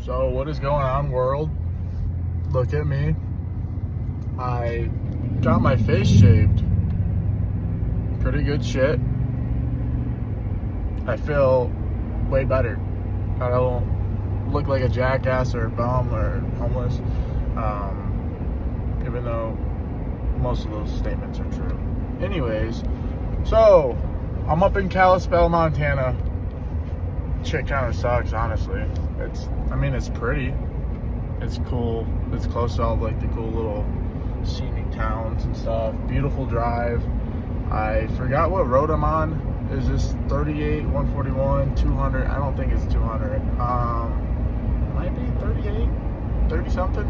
So what is going on, world? Look at me. I got my face shaved. Pretty good shit. I feel way better. I don't look like a jackass or a bum or homeless, even though most of those statements are true. Anyways, so I'm up in Kalispell, Montana. Shit kind of sucks, honestly. It's pretty. It's cool. It's close to all like the cool little scenic towns and stuff. Beautiful drive. I forgot what road I'm on. Is this 38, 141, 200? I don't think it's 200. Might be 38, 30 something.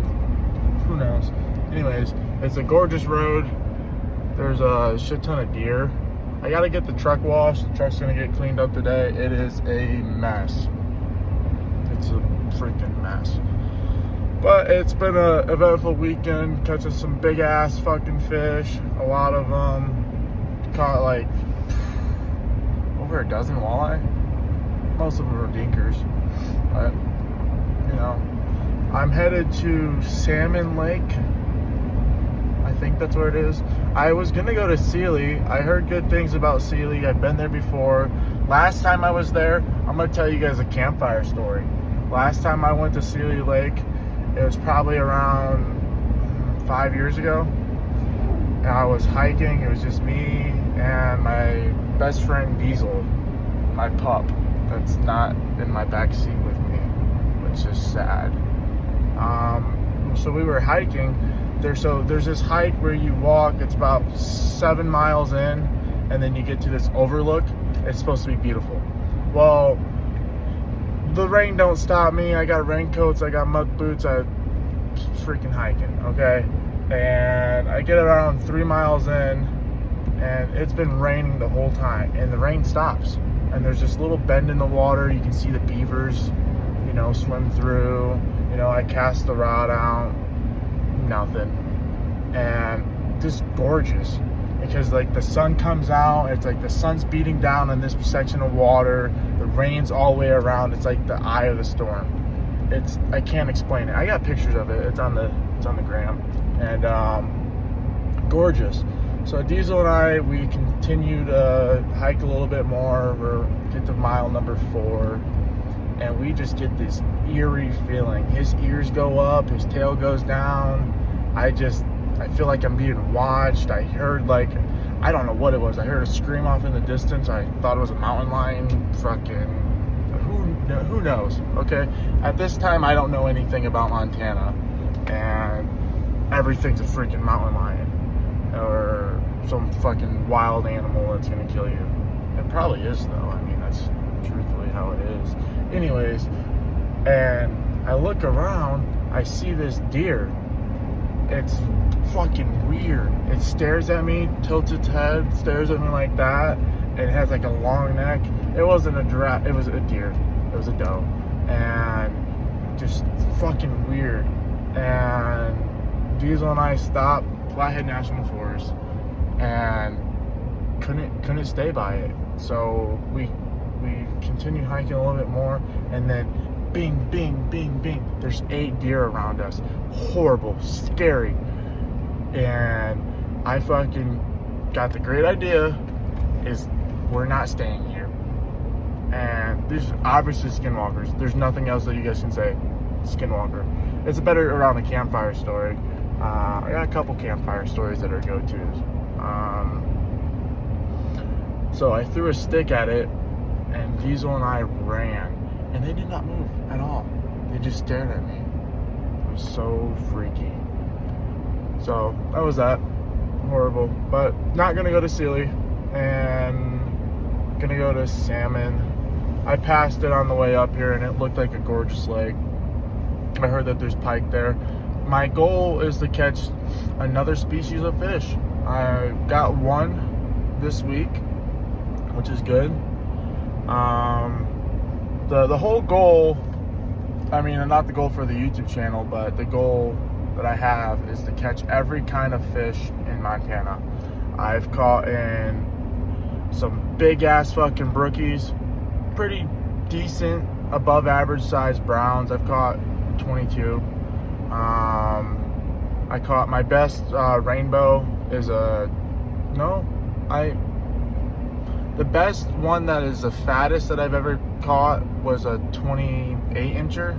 Who knows? Anyways, it's a gorgeous road. There's a shit ton of deer. I gotta get the truck washed. The truck's gonna get cleaned up today. It is a mess. It's a freaking mess. But it's been an eventful weekend, catching some big ass fucking fish. A lot of them. Caught like over a dozen walleye. Most of them are dinkers. But, you know, I'm headed to Salmon Lake. I think that's where it is. I was gonna go to Sealy. I heard good things about Sealy. I've been there before. Last time I was there, I'm gonna tell you guys a campfire story. Last time I went to Sealy Lake, it was probably around 5 years ago. And I was hiking. It was just me and my best friend Diesel, my pup, that's not in my back seat with me, which is sad. So we were hiking. There's this hike where you walk. It's about 7 miles in, and then you get to this overlook. It's supposed to be beautiful. Well, the rain don't stop me. I got raincoats. I got mud boots. I freaking hiking. Okay. And I get around 3 miles in, and it's been raining the whole time, and the rain stops, and there's this little bend in the water. You can see the beavers, swim through. I cast the rod out, nothing. And just gorgeous, because like the sun comes out, it's like the sun's beating down on this section of water, the rain's all the way around. It's like the eye of the storm. I can't explain it. I got pictures of it. It's on the gram. And gorgeous. So Diesel and I, we continue to hike a little bit more. We get to mile number 4, and we just get this eerie feeling. His ears go up, his tail goes down. I feel like I'm being watched. I heard I don't know what it was. I heard a scream off in the distance. I thought it was a mountain lion. Fucking who knows? Okay. At this time, I don't know anything about Montana, and everything's a freaking mountain lion or some fucking wild animal that's gonna kill you. It probably is, though. That's truthfully how it is. Anyways, and I look around, I see this deer. It's fucking weird. It stares at me, tilts its head, stares at me like that. It has like a long neck. It wasn't a giraffe, it was a deer. It was a doe. And just fucking weird. And Diesel and I stopped, Flathead National Forest, and couldn't stay by it. So we continued hiking a little bit more, and then bing, bing, bing, bing. There's 8 deer around us. Horrible, scary. And I fucking got the great idea is we're not staying here. And these are obviously skinwalkers. There's nothing else that you guys can say. Skinwalker. It's a better around the campfire story. I got a couple campfire stories that are go-tos. So I threw a stick at it, and Diesel and I ran, and they did not move at all. They just stared at me. It was so freaky. So that was that. Horrible. But not gonna go to Sealy, and gonna go to Salmon. I passed it on the way up here, and it looked like a gorgeous lake. I heard that there's pike there. My goal is to catch another species of fish. I got one this week, which is good. The whole goal, not the goal for the YouTube channel, but the goal that I have is to catch every kind of fish in Montana. I've caught in some big ass fucking brookies, pretty decent above average size browns. I've caught 22. I caught my best rainbow is the best one that is the fattest that I've ever caught was a 28 incher.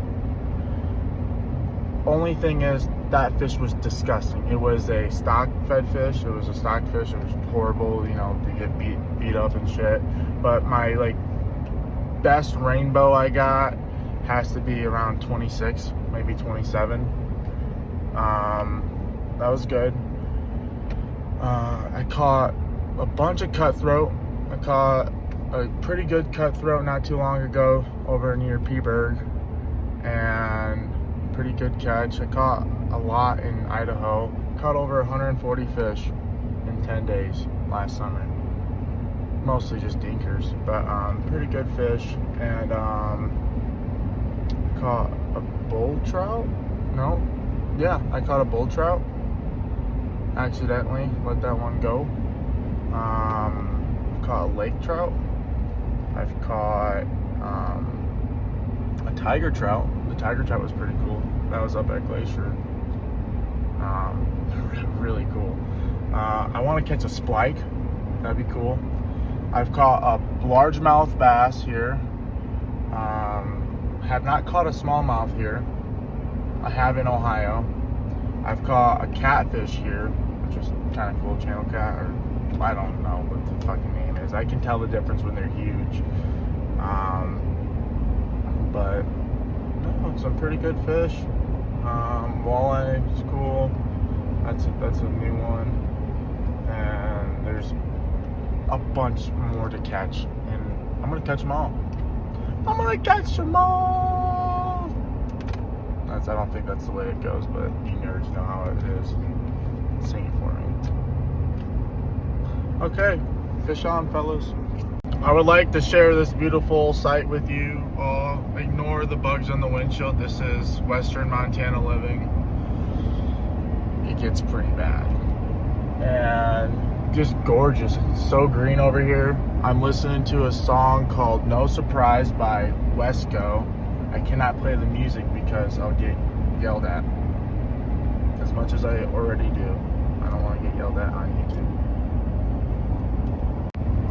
Only thing is that fish was disgusting. It was a stock fed fish. It was a stock fish. It was horrible, to get beat up and shit. But my best rainbow I got has to be around 26, maybe 27. That was good. I caught a bunch of cutthroat. I caught a pretty good cutthroat not too long ago over near Peaburg, and pretty good catch. I caught a lot in Idaho. Caught over 140 fish in 10 days last summer. Mostly just dinkers, but pretty good fish. And caught a bull trout. I caught a bull trout. Accidentally let that one go. Caught a lake trout. I've caught a tiger trout. The tiger trout was pretty cool. That was up at Glacier. Really cool. I want to catch a splike. That'd be cool. I've caught a largemouth bass here. Have not caught a smallmouth here. I have in Ohio. I've caught a catfish here, which is kind of cool, channel cat, or I don't know what the fucking name is. I can tell the difference when they're huge. But no, some pretty good fish. Walleye is cool. That's a new one. And there's a bunch more to catch, and I'm gonna catch them all. I'm gonna catch them all. I don't think that's the way it goes, but you nerds know how it is. Sing it for me. Okay, fish on, fellas. I would like to share this beautiful sight with you. Ignore the bugs on the windshield. This is Western Montana living. It gets pretty bad. And just gorgeous. It's so green over here. I'm listening to a song called No Surprise by Wesco. I cannot play the music because I'll get yelled at. As much as I already do. I don't want to get yelled at on YouTube.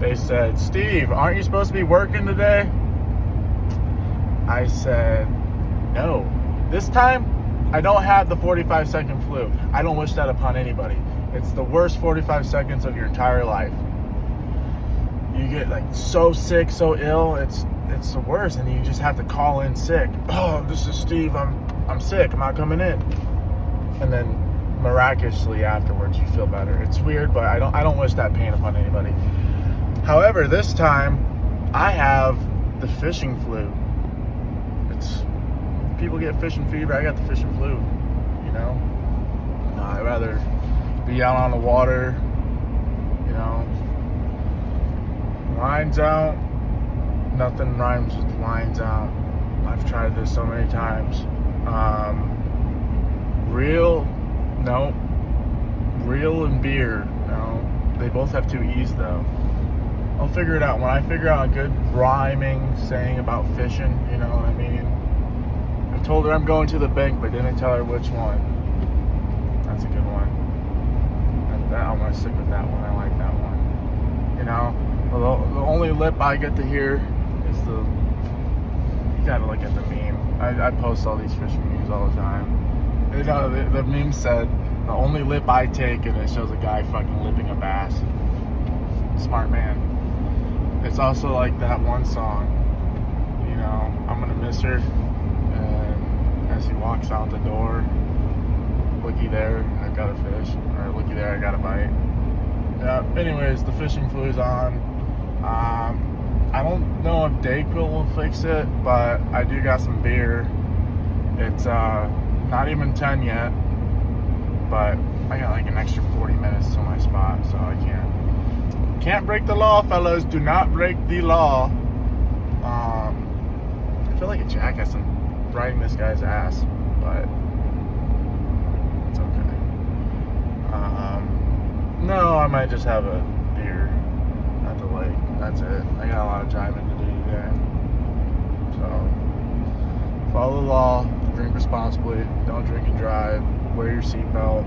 They said, "Steve, aren't you supposed to be working today?" I said, "No. This time, I don't have the 45-second flu. I don't wish that upon anybody. It's the worst 45 seconds of your entire life. You get so sick, so ill, it's the worst, and you just have to call in sick. Oh, this is Steve, I'm sick, I'm not coming in." And then miraculously afterwards you feel better. It's weird, but I don't wish that pain upon anybody. However, this time I have the fishing flu. People get fishing fever, I got the fishing flu, I'd rather be out on the water, lines out. Nothing rhymes with lines out. I've tried this so many times. Reel and beer, no. They both have two E's though. I'll figure it out. When I figure out a good rhyming saying about fishing, you know what I mean? I told her I'm going to the bank, but didn't tell her which one. That's a good one. I'm going to stick with that one. I like that one. The only lip I get to hear is you gotta look at the meme. I post all these fishing memes all the time. The meme said, "The only lip I take," and it shows a guy fucking lipping a bass. Smart man. It's also like that one song, "I'm gonna miss her," and as he walks out the door, "Looky there, I got a fish," or "Looky there, I got a bite." Yeah, anyways, the fishing flu's on. I don't know if Dayquil will fix it, but I do got some beer. It's not even 10 yet, but I got an extra 40 minutes to my spot, so I can't break the law, fellas. Do not break the law. I feel like a jackass I'm riding this guy's ass, but it's okay. No, I might just have a beer at the lake. That's it. I got a lot of driving to do today. So follow the law, drink responsibly, don't drink and drive, wear your seatbelt,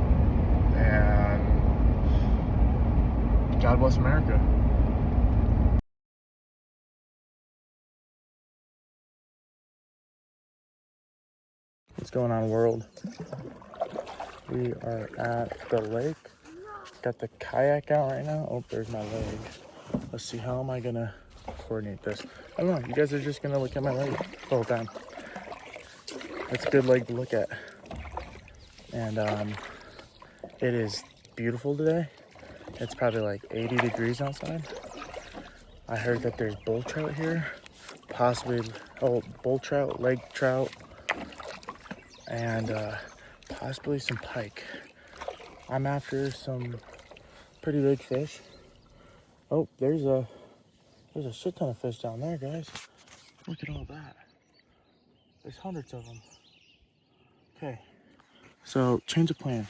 and God bless America. What's going on, world? We are at the lake. Got the kayak out right now. Oh, there's my leg. Let's see, how am I gonna coordinate this? I don't know. You guys are just gonna look at my leg the whole time. It's a good leg to look at. And it is beautiful today. It's probably like 80 degrees outside. I heard that there's bull trout here. Possibly, bull trout, lake trout, and possibly some pike. I'm after some pretty big fish. Oh, there's a shit ton of fish down there, guys. Look at all that. There's hundreds of them. Okay, so change of plan.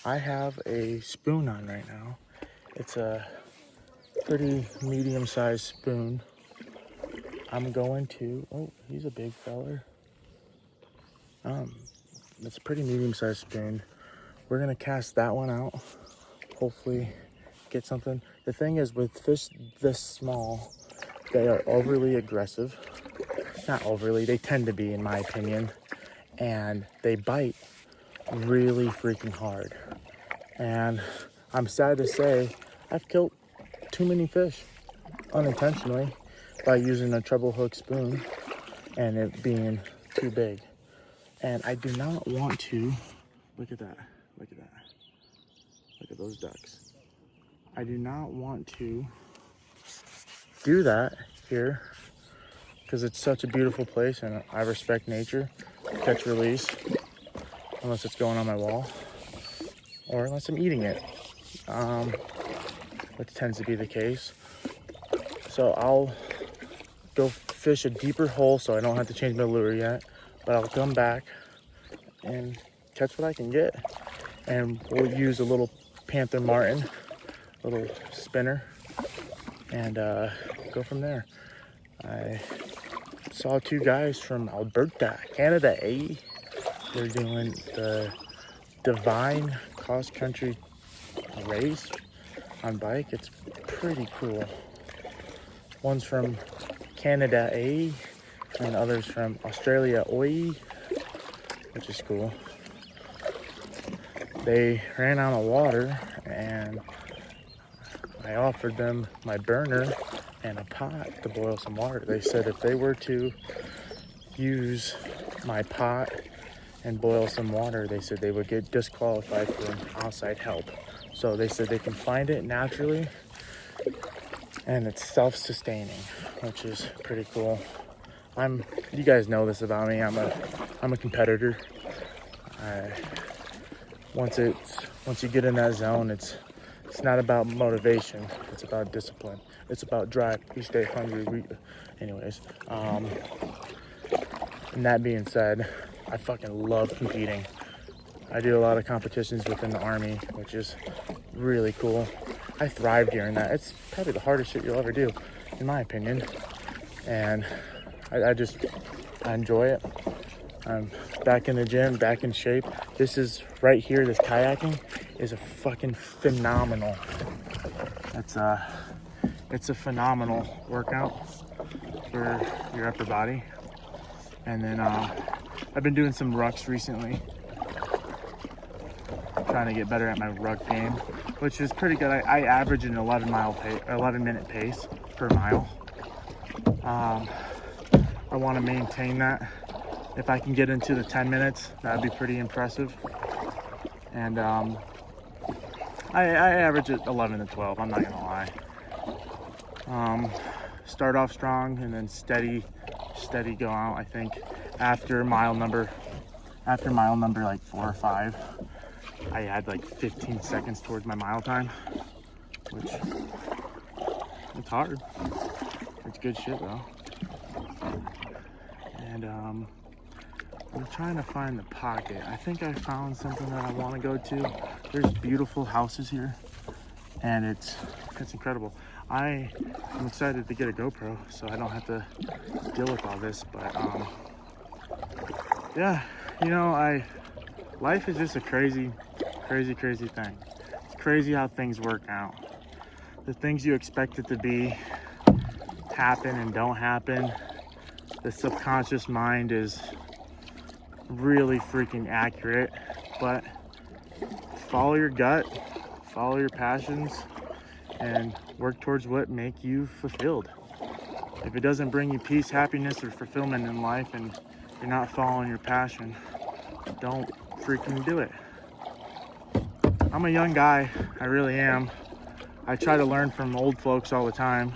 I have a spoon on right now. It's a pretty medium-sized spoon. I'm going to, oh, he's a big feller. It's a pretty medium-sized spoon. We're gonna cast that one out. Hopefully get something. The thing is, with fish this small, they are overly aggressive. Not overly, they tend to be, in my opinion. And they bite really freaking hard. And I'm sad to say, I've killed too many fish unintentionally by using a treble hook spoon and it being too big. And I do not want to, look at that, look at that. Look at those ducks. I do not want to do that here because it's such a beautiful place and I respect nature, catch release, unless it's going on my wall or unless I'm eating it, which tends to be the case. So I'll go fish a deeper hole so I don't have to change my lure yet, but I'll come back and catch what I can get. And we'll use a little Panther Martin, little spinner, and go from there. I saw two guys from Alberta, Canada, eh? They're doing the Divine cross country race on bike. It's pretty cool. One's from Canada, eh? And others from Australia, oi, which is cool. They ran out of water and I offered them my burner and a pot to boil some water. They said if they were to use my pot and boil some water, they said they would get disqualified from outside help. So they said they can find it naturally and it's self-sustaining, which is pretty cool. You guys know this about me. I'm a competitor. Once you get in that zone, it's not about motivation. It's about discipline. It's about drive. We stay hungry. Anyways. And that being said, I fucking love competing. I do a lot of competitions within the Army, which is really cool. I thrive during that. It's probably the hardest shit you'll ever do, in my opinion. And I enjoy it. I'm back in the gym, back in shape. This is right here, this kayaking is a fucking phenomenal. It's a phenomenal workout for your upper body. And then I've been doing some rucks recently, trying to get better at my ruck game, which is pretty good. I average an 11-minute pace per mile. I want to maintain that. If I can get into the 10 minutes, that'd be pretty impressive. And I average at 11 to 12, I'm not gonna lie. Start off strong and then steady go out. I think after mile number like 4 or 5, I add like 15 seconds towards my mile time, which it's hard. It's good shit though. And I'm trying to find the pocket. I think I found something that I want to go to. There's beautiful houses here and it's incredible. I'm excited to get a GoPro so I don't have to deal with all this, but yeah, you know, life is just a crazy thing. It's crazy how things work out. The things you expect it to be happen and don't happen. The subconscious mind is really freaking accurate, but follow your gut, follow your passions, and work towards what make you fulfilled. If it doesn't bring you peace, happiness, or fulfillment in life, and you're not following your passion, don't freaking do it. I'm a young guy, I really am. I try to learn from old folks all the time,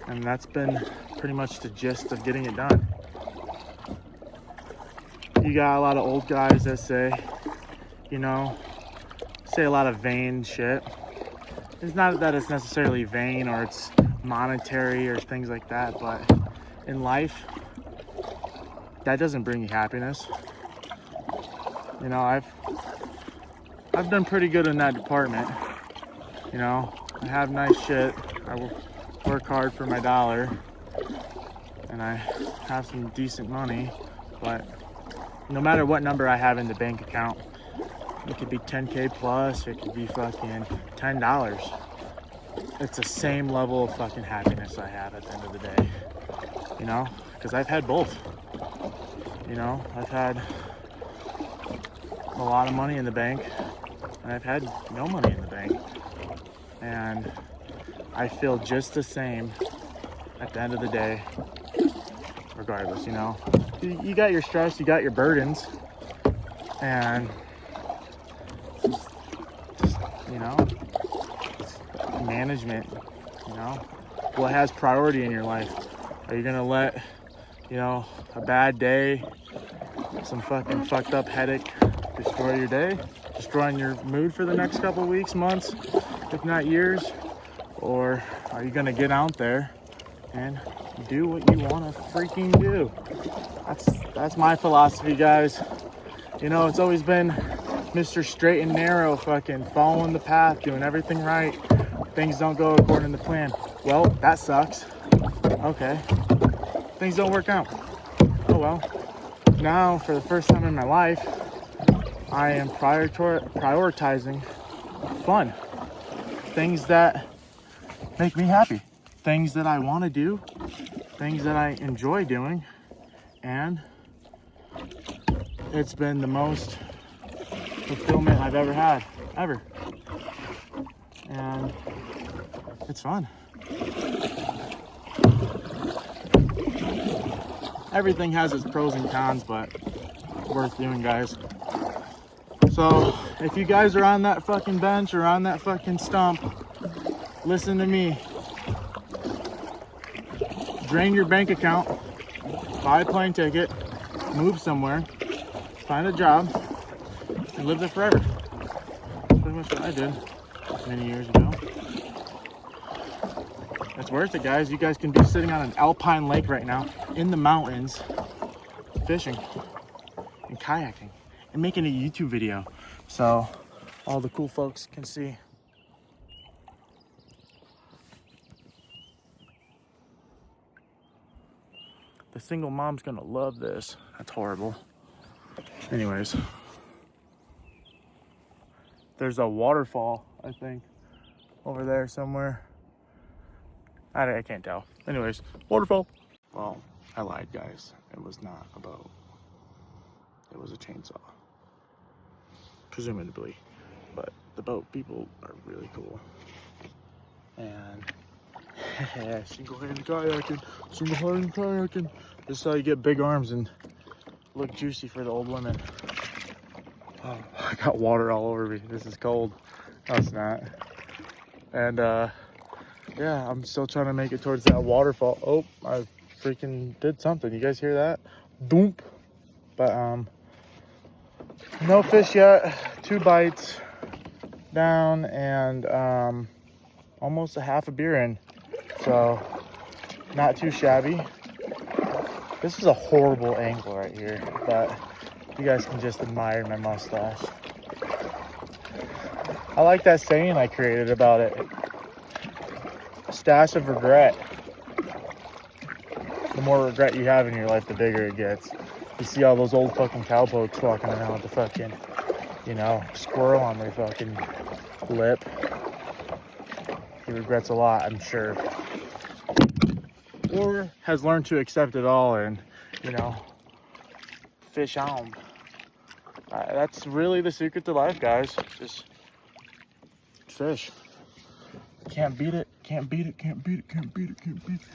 and that's been pretty much the gist of getting it done. You got a lot of old guys that say, you know, say a lot of vain shit. It's not that it's necessarily vain or it's monetary or things like that, but in life, that doesn't bring you happiness. You know, I've done pretty good in that department. You know, I have nice shit. I work hard for my dollar, and I have some decent money, but no matter what number I have in the bank account, it could be 10K plus, it could be fucking $10. It's the same level of fucking happiness I have at the end of the day, you know, because I've had both. You know, I've had a lot of money in the bank, and I've had no money in the bank, and I feel just the same at the end of the day, regardless. You know, you got your stress, you got your burdens, and just you know, it's management. You know, what has priority in your life? Are you gonna let, you know, a bad day, some fucking fucked up headache destroy your day, destroying your mood for the next couple weeks, months, if not years? Or are you gonna get out there and do what you want to freaking do? That's my philosophy, guys. You know, it's always been Mr. Straight and Narrow, fucking following the path, doing everything right. Things don't go according to plan. Well, that sucks. Okay. Things don't work out. Oh well. Now, for the first time in my life, I am prioritizing fun. Things that make me happy. Things that I want to do. Things that I enjoy doing. And it's been the most fulfillment I've ever had. Ever. And it's fun. Everything has its pros and cons, but worth doing, guys. So if you guys are on that fucking bench or on that fucking stump, listen to me. Drain your bank account, buy a plane ticket, move somewhere, find a job, and live there forever. That's pretty much what I did many years ago. It's worth it, guys. You guys can be sitting on an alpine lake right now in the mountains, fishing and kayaking and making a YouTube video so all the cool folks can see. The single mom's gonna love this. That's horrible. Anyways, there's a waterfall, I think, over there somewhere. I can't tell. Anyways, waterfall. Well, I lied, guys. It was not a boat. It was a chainsaw. Presumably. But the boat people are really cool. And single-handed kayaking. Single-handed kayaking. This is how you get big arms and look juicy for the old women. Oh, I got water all over me. This is cold. No, it's not. And yeah, I'm still trying to make it towards that waterfall. Oh, I freaking did something. You guys hear that? Boom. But no fish yet. 2 bites down and almost a half a beer in. So not too shabby. This is a horrible angle right here, but you guys can just admire my mustache. I like that saying I created about it. Stash of regret. The more regret you have in your life, the bigger it gets. You see all those old fucking cowpokes walking around with the fucking, you know, squirrel on their fucking lip. He regrets a lot, I'm sure. Or has learned to accept it all and, you know, fish on. That's really the secret to life, guys. Just fish. Can't beat it, can't beat it, can't beat it, can't beat it, can't beat it.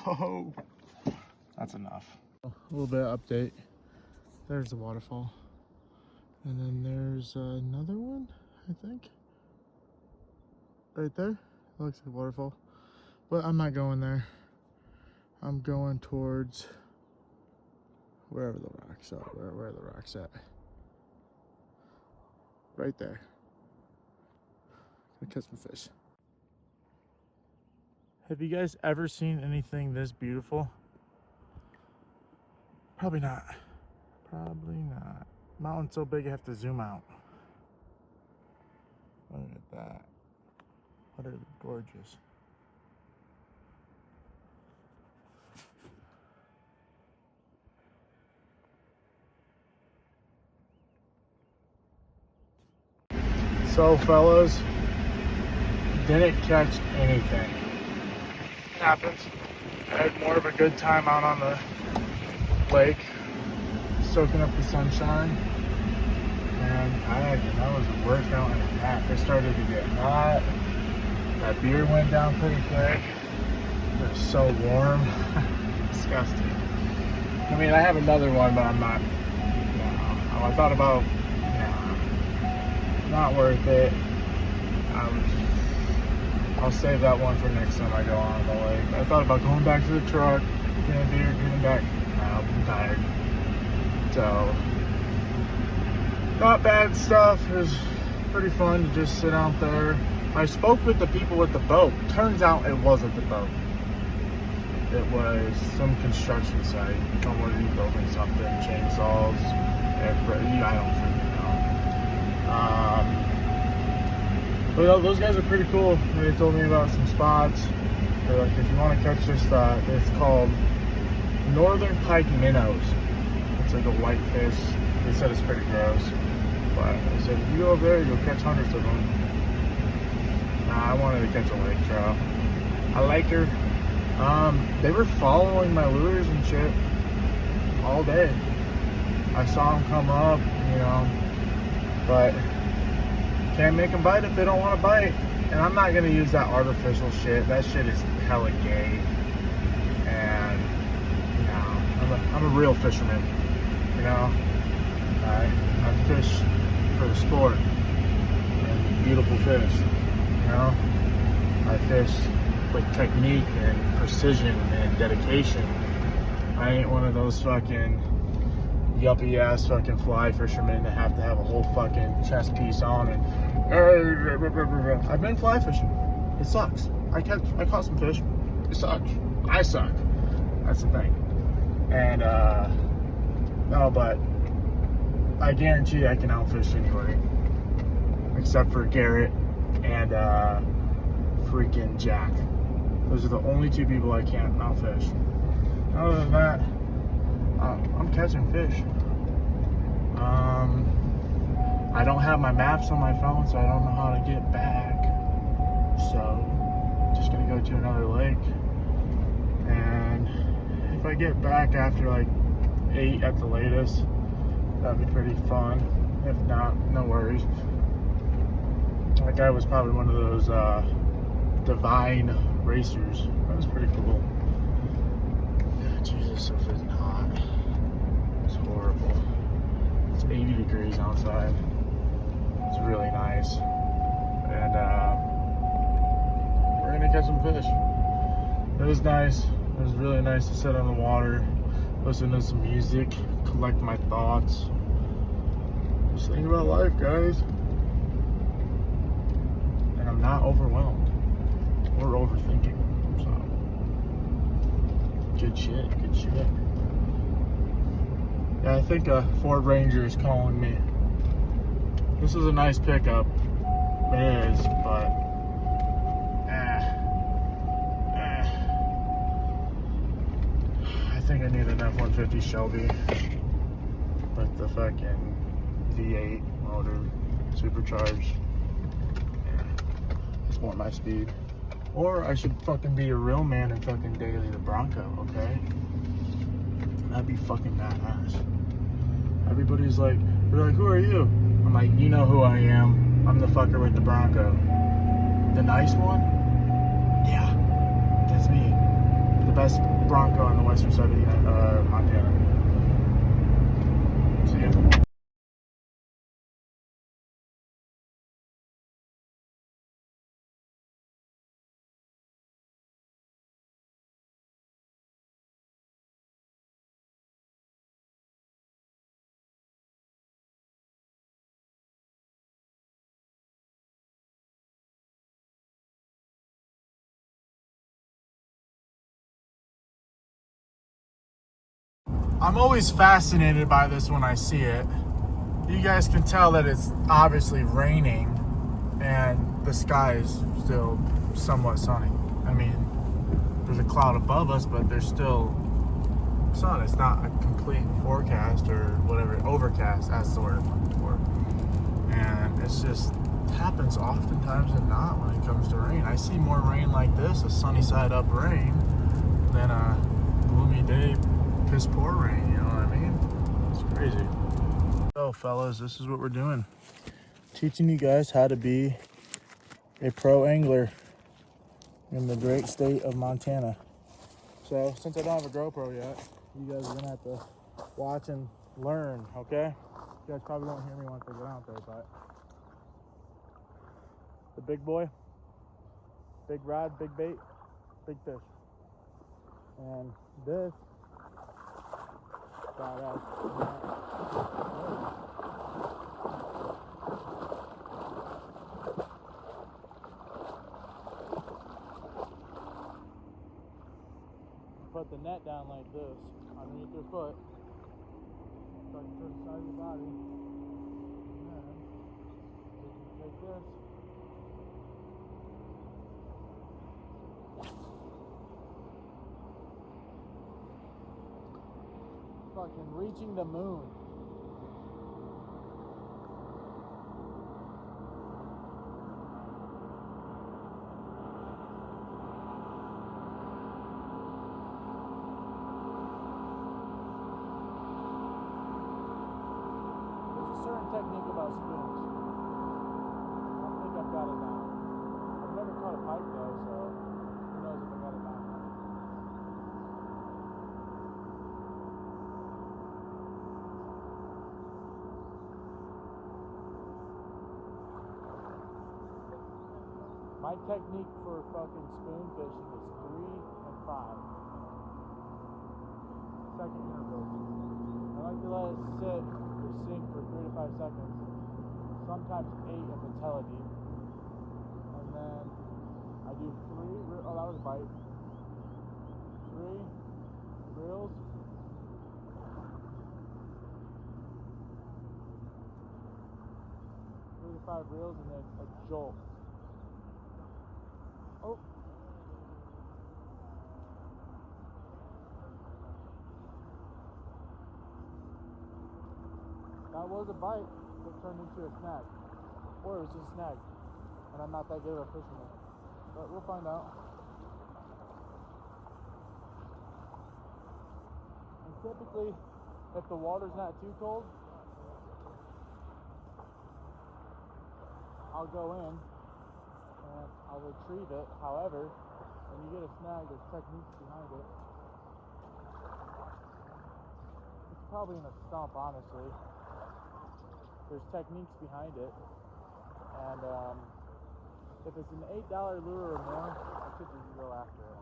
Oh, that's enough. A little bit of update. There's the waterfall. And then there's another one, I think. Right there. It looks like a waterfall. But I'm not going there. I'm going towards wherever the rocks are. Where are the rocks at? Right there. Gonna catch some fish. Have you guys ever seen anything this beautiful? Probably not. Probably not. Mountain's so big I have to zoom out. Look at that. Utterly gorgeous. So fellas, didn't catch anything. Happens. I had more of a good time out on the lake, soaking up the sunshine, and that was a workout and a half. It started to get hot. That beer went down pretty quick. It was so warm. Disgusting. I mean, I have another one, but I'm not. No. I thought about, not worth it. I'll save that one for next time I go on the lake. I thought about going back to the truck, getting a beer, getting back. No, I'm tired. So, not bad stuff. It was pretty fun to just sit out there. I spoke with the people with the boat. Turns out it wasn't the boat. It was some construction site. Somebody building something, chainsaws, I don't freaking know. But those guys are pretty cool. They told me about some spots. They're like, if you want to catch this, it's called Northern Pike Minnows. It's like a white fish. They said it's pretty gross. But they said, if you go over there, you'll catch hundreds of them. Nah, I wanted to catch a lake trout. I like her. They were following my lures and shit all day. I saw them come up, but can't make them bite if they don't want to bite. And I'm not going to use that artificial shit. That shit is hella gay. And, I'm a real fisherman. I fish for the sport and beautiful fish. I fish with technique and precision and dedication. I ain't one of those fucking yuppie ass fucking fly fishermen that have to have a whole fucking chest piece on and I've been fly fishing. It sucks. I caught some fish. It sucks. I suck. That's the thing. And no, but I guarantee I can outfish anybody except for Garrett and freaking Jack. Those are the only two people I can't outfish. Other than that, I'm catching fish. I don't have my maps on my phone, so I don't know how to get back. So, just gonna go to another lake. And if I get back after like 8 at the latest, that'd be pretty fun. If not, no worries. That guy was probably one of those divine racers. That was pretty cool. Jesus, so freaking hot. It's horrible. It's 80 degrees outside. It's really nice. And we're gonna catch some fish. It was nice. It was really nice to sit on the water, listen to some music, collect my thoughts. Just think about life, guys. And I'm not overwhelmed or overthinking. So, good shit, good shit. Yeah, I think a Ford Ranger is calling me. This is a nice pickup. It is, but I think I need an F-150 Shelby with the fucking V8 motor, supercharged. It's more my speed. Or I should fucking be a real man and fucking daily the Bronco, okay? That'd be fucking badass. Everybody's like, they're like, who are you? I'm like, you know who I am. I'm the fucker with the Bronco. The nice one? Yeah, that's me. The best Bronco on the western side of Montana. See ya. I'm always fascinated by this when I see it. You guys can tell that it's obviously raining and the sky is still somewhat sunny. I mean, there's a cloud above us, but there's still sun. It's not a complete forecast or whatever. Overcast, that's the word I'm looking for. And it's just happens oftentimes and not when it comes to rain. I see more rain like this, a sunny side up rain, than a gloomy day, piss poor rain, you know what I mean? It's crazy. So fellas, this is what we're doing. Teaching you guys how to be a pro angler in the great state of Montana. So since I don't have a GoPro yet, you guys are gonna have to watch and learn, okay? You guys probably won't hear me once I get out there, but the big boy, big rod, big bait, big fish. And this badass. Put the net down like this underneath your foot, so you turn the side of your body, and then you can take this. Fucking reaching the moon. Certain technique about spoons. I don't think I've got it down. I've never caught a pike though, so who knows if I got it down. My technique for fucking spoon fishing is 3 and 5. Second intervals. I like to let it sit or sink for 3 to 5 seconds, sometimes 8 if it's hella deep, and then I do 3, oh that was a bite, 3 reels, 3 to 5 reels, and then a jolt. Oh. That was a bite that turned into a snag. Or it was just a snag. And I'm not that good of a fisherman. But we'll find out. And typically, if the water's not too cold, I'll go in and I'll retrieve it. However, when you get a snag, there's techniques behind it. It's probably in a stump, honestly. There's techniques behind it, and if it's an $8 lure or more, I should just go after it.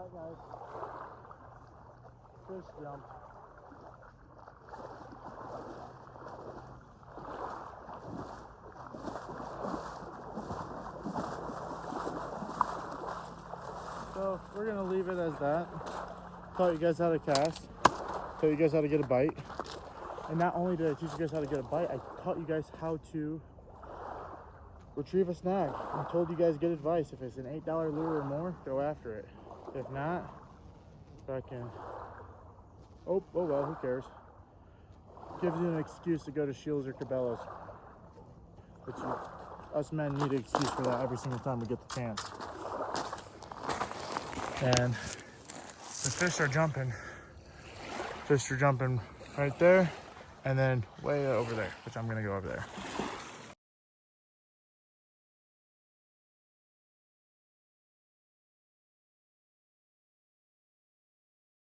that, guys. Fish jump. So we're gonna leave it as that. Taught you guys how to cast. Taught you guys how to get a bite. And not only did I teach you guys how to get a bite, I taught you guys how to retrieve a snag. I told you guys good advice. If it's an $8 lure or more, go after it. If not, fucking, oh well, who cares? Gives you an excuse to go to Shields or Cabela's. But us men need an excuse for that every single time we get the chance. And the fish are jumping. Fish are jumping right there, and then way over there, which I'm gonna go over there.